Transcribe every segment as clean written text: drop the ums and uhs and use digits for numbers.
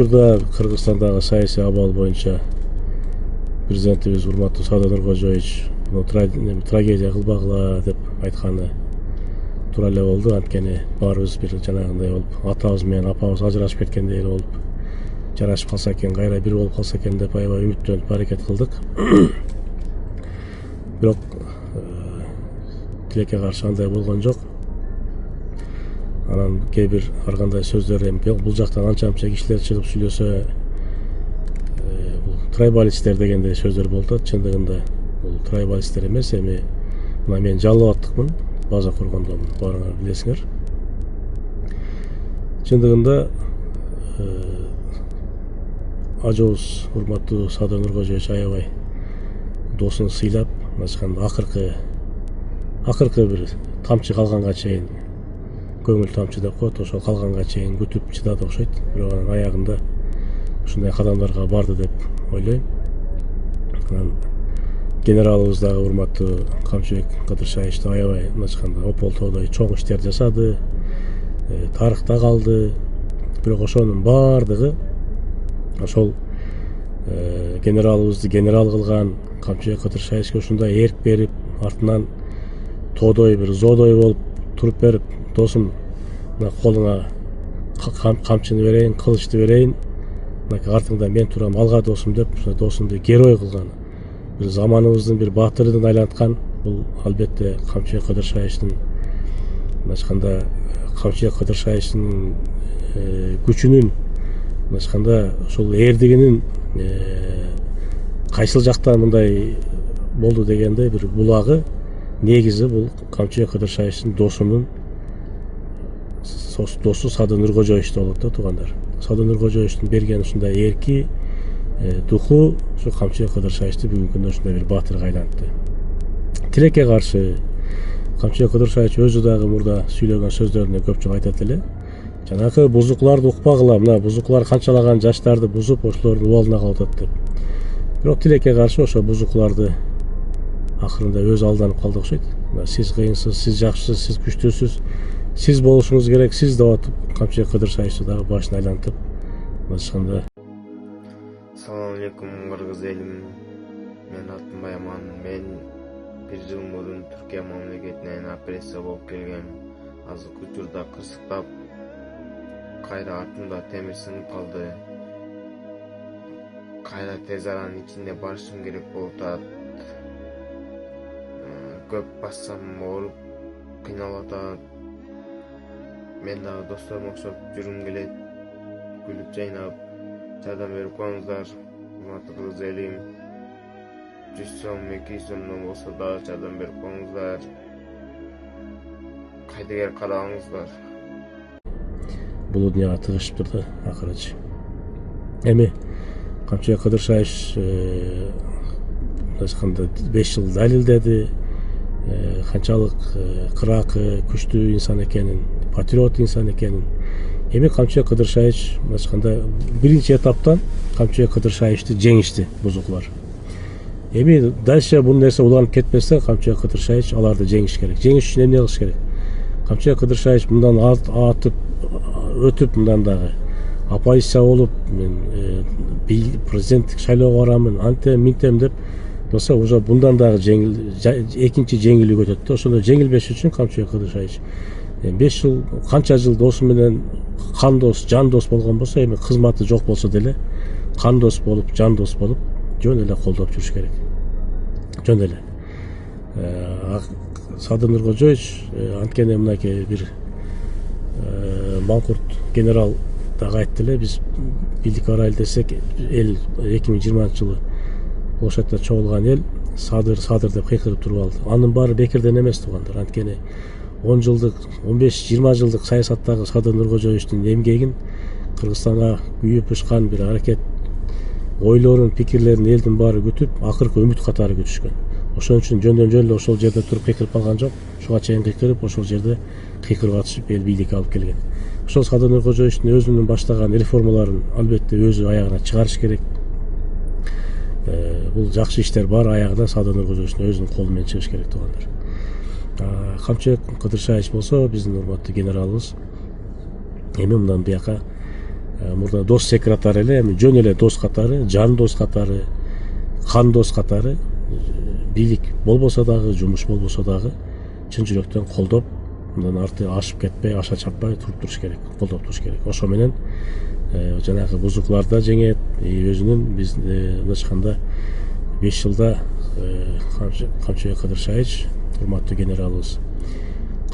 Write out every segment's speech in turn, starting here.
учурда Кыргызстандагы саясий абал боюнча президентибиз урматтуу Садыр Нуркожоевич трагедия кылбагыла деп айтканы туура эле болду. Анткени баарыбыз бир жанагындай болуп, атабыз менен апабыз ажырашып кеткендей эле болуп, жарашып калса экен, кайра бир болуп калса экен деп аябай үмүттөнүп аракет кылдык. Бирок тилекке каршы андай болгон жок. Анан кээ бир ар кандай сөздөр эми бул жактан анча кишилер чыгып сүйлөсө, бул трайбалисттер дегендей сөздөр болуп атат. Чындыгында бул трайбалисттер эмес, эми мына мен Жалал Абадтыкмын, база кургондомун, баарыңар билесиңер. Чындыгында ажообуз урматтуу Садыр Нуркожоевич аябай досун сыйлап, мынча акыркы бир тамчы калганга чейин, көңүл тамчы деп коет, ошол калганга чейин күтүп чыдады окшойт. Бирок анан аягында ушундай кадамдарга барды деп ойлойм. Анан генералыбыз дагы урматтуу Камчыбек Кыдыршаевич да аябай мынча ополтоодой чоң иштер жасады, тарыхта калды. Бирок ошонун баардыгы ошол генералыбызды генерал кылган Камчыбек Кыдыршаевичке ушундай эрк берип, артынан тоодой бир зоодой болуп туруп берип, досум мына колуңа камчыны берейин, кылычты берейин, артыңда мен турам, алга досум деп, досумду герой кылган, бир заманыбыздын бир баатырына айланткан. Бул албетте Камчыбек Кыдыршаевичтин мынча Камчыбек Кыдыршаевичтин күчүнүн, мынча ошол эрдигинин кайсыл жактан мындай болду дегендей бир булагы, негизи бул Камчыбек Кыдыршаевичтин досунун досу Садыр Нуркожоевич болот да, туугандар. Садыр Нуркожоевичтин берген ушундай эрки, духу ушу Камчыбек Кыдыршаевичти бүгүнкү күндө ушундай бир баатырга айлантты. Тилекке каршы Камчыбек Кыдыршаевич өзү дагы мурда сүйлөгөн сөздөрүндө көп жолу айтат эле. Жанагы бузукларды укпагыла, мына бузуклар канчалаган жаштарды бузуп, ошолордун убалына калып атат деп. Бирок тилекке каршы ошо бузукларды акырында өзү алданып калды окшойт. Сиз кыйынсыз, сиз жакшысыз, сиз күчтүүсүз, сиз болушуңуз керек, сиз деп атып Камчыбек Кыдыршаевичти дагы башын айлантып мынча. Салам алейкум кыргыз элим. Мен атым Байман. Мен бир жыл мурун Түркия мамлекетинен опрессия болуп келгем. Азыркы учурда кырсыктап, кайра артымда темир сынып калды. Кайра тез аранын ичинде барышым керек болуп атат. Көп бассам ооруп, кыйналып атат. Мен дагы досторума окшоп жүргүм келет. Күлүп жайнап жардам берип коюңуздар. Урматтуу кыргыз элим. 100 сом, 200 сомдон болсо дагы жардам берип коюңуздар. Кайдыгер карабаңыздар. Бул дүйнөгө тыгышыптыр да акырычы. Эми Камчыбек Кыдыршаевич 5 жыл далилдеди, канчалык кыракы, күчтүү инсан экенин, патриот инсан экенин. Эми Камчыбек Кыдыршаевич биринчи этаптан Камчыбек Кыдыршаевичти жеңишти бузуклар. Эми дальше бул нерсе уланып кетпестен Камчыбек Кыдыршаевич аларды жеңиш керек. Жеңиш үчүн эмне кылыш керек? Камчыбек Кыдыршаевич мындан атып өтүп, мындан дагы оппозиция болуп, мен президенттик шайлоого барамын, антем минтем деп болсо, уже мындан дагы экинчи жеңилүүгө өтөт да. Ошондо жеңилбеш үчүн Камчыбек Кыдыршаевич 5 жыл, канча жыл досу менен кан дос, жан дос болгон болсо, эми кызматы жок болсо деле кан дос болуп, жан дос болуп, жөн эле колдоп жүрүш керек. Жөн эле. Садыр Нуркожоевич анткени мынакей бир маңкурт генерал дагы айтты эле, биз бийлик арайлы десек, эл 2020 жылы площадьда чогулган эл Садыр деп кыйкырып туруп алды. Анын баары бекерден эмес, туугандар. Анткени 10 жылдык, 15-20 жылдык саясаттагы Садыр Нуркожоевичтин эмгегин, Кыргызстанга күйүп ышкан бир аракет, ойлорун, пикирлерин элдин баары күтүп, акыркы үмүт катары күтүшкөн. Ошон үчүн жөндөн жөн эле ошол жерде туруп кыйкырып калган жок. Ушуга чейин кыйкырып, ошол жерде кыйкырып атышып эл бийликке алып келген. Ошол Садыр Нуркожоевичтин өзүнүн баштаган реформаларын албетте өзү аягына чыгарыш керек. Бул жакшы иштер бар, аягына Садыр Нуркожоевичтин өзүнүн колу менен чыгыш керек, туугандар. Камчыбек Кыдыршаевич болсо биздин урматтуу генералыбыз. Эми мындан бияка мурда дос секретарь эле, эми жөн эле дос катары, жан дос катары, кан дос катары бийлик болбосо дагы, жумуш болбосо дагы чын жүрөктөн колдоп, мындан арты ашып кетпей, аша чаппай туруп туруш керек, колдоп туруш керек. Ошо менен жанагы бузуклар да жеңет, өзүнүн биз мындайча айтканда 5 жылда Камчыбек Кыдыршаевич, урматтуу генералыбыз,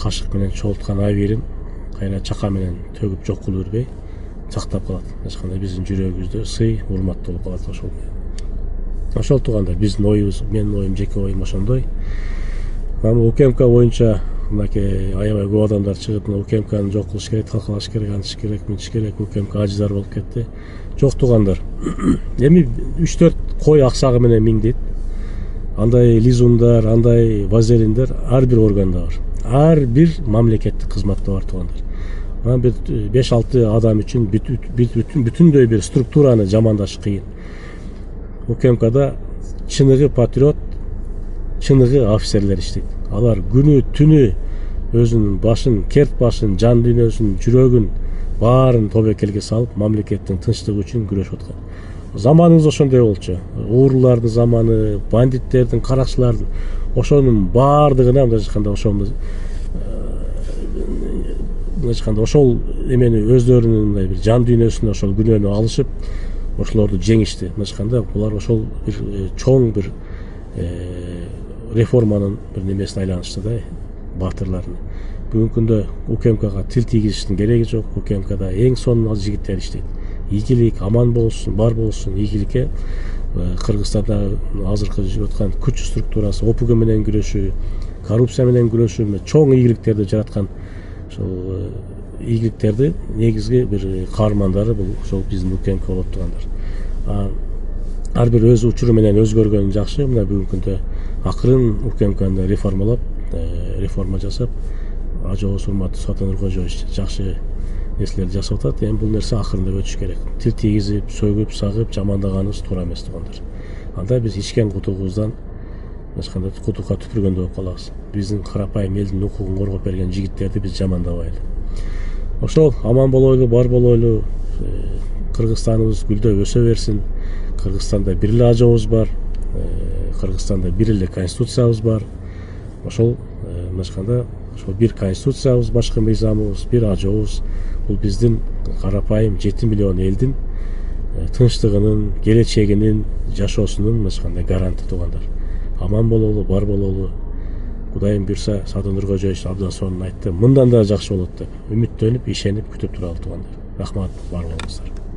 кашык менен чогулткан абийирин кайра чака менен төгүп жок кылып бербей сактап калат. Мындайча айтканда биздин жүрөгүбүздө сый, урмат болуп калат ошол. Ошол туугандар, биздин оюбуз, менин оюм, жеке оюм ошондой. Аны УКМК боюнча мынакей аябай көп адамдар чыгып, УКМКны жок кылыш керек, талкалаш керек, антиш керек, мынтиш керек, УКМК ажыздар болуп кетти. Жок туугандар. Эми 3-4 кой аксагы менен миңдейт. Андай лизундар, андай вазелиндер ар бир органда бар. Ар бир мамлекеттик кызматта бар туугандар. Анан бир 5-6 адам үчүн бүтүндөй бир структураны жамандаш кыйын. УКМКда чыныгы патриот, чыныгы офицерлер иштейт. Алар күнү түнү өзүнүн башын, керт башын, жан дүйнөсүн, жүрөгүн баарын тобокелге салып, мамлекеттин тынчтыгы үчүн күрөшүп аткан. Заманыбыз ошондой болчу. Уурулардын заманы, бандиттердин, каракчылардын, ошонун баардыгына мындайча айтканда ошол эмени өздөрүнүн мындай бир жан дүйнөсүнө ошол күнөөнү алышып, ошолорду жеңишти. Мындайча айтканда булар ошол бир чоң бир реформанын бир немесине айланышты да, баатырларына. Бүгүнкү күндө УКМКга тил тийгизиштин кереги жок. УКМКда эң сонун жигиттер иштейт. Ийгилик, аман болсун, бар болсун, ийгиликке Кыргызстанда азыркы жүрүп аткан күч структурасы, ОПГ менен күрөшүү, коррупция менен күрөшүү чоң ийгиликтерди жараткан. Ошол ийгиликтерди негизги бир каармандары бул ошол биздин УКМК болуп тургандар. Ар бир өз учуру менен өзгөргөн жакшы. Мына бүгүнкү күндө акырын УКМКны реформалап, реформа жасап, ажообуз урматтуу Сатан Нуркожоевич жакшы нерселерди жасап атат. Эми бул нерсе акырындап өтүш керек. Тил тийгизип, сөгүп, сагып, жамандаганыбыз туура эмес туугандар. Анда биз ичкен кутугубуздан ачканда кутукка түпүргөндөй болуп калабыз. Биздин карапайым элдин укугун коргоп берген жигиттерди биз жамандабайлы. Ошол аман болойлу, бар болойлу, Кыргызстаныбыз гүлдөп өсө берсин. Кыргызстанда бир эле ажообуз бар. Кыргызстанда бир эле конституциябыз бар. Ошол мындайча ошол бир конституциябыз, башкы мыйзамыбыз, бир ажообуз бул биздин карапайым 7 миллион элдин тынчтыгынын, келечегинин, жашоосунун мындайча гаранты туугандар. Аман бололу, бар бололу. Кудайым буйрса, Сатан Нуркожоевич абдан сонун айтты. Мындан да жакшы болот деп үмүттөнүп, ишенип күтүп туралы туугандар. Рахмат, бар болуңуздар.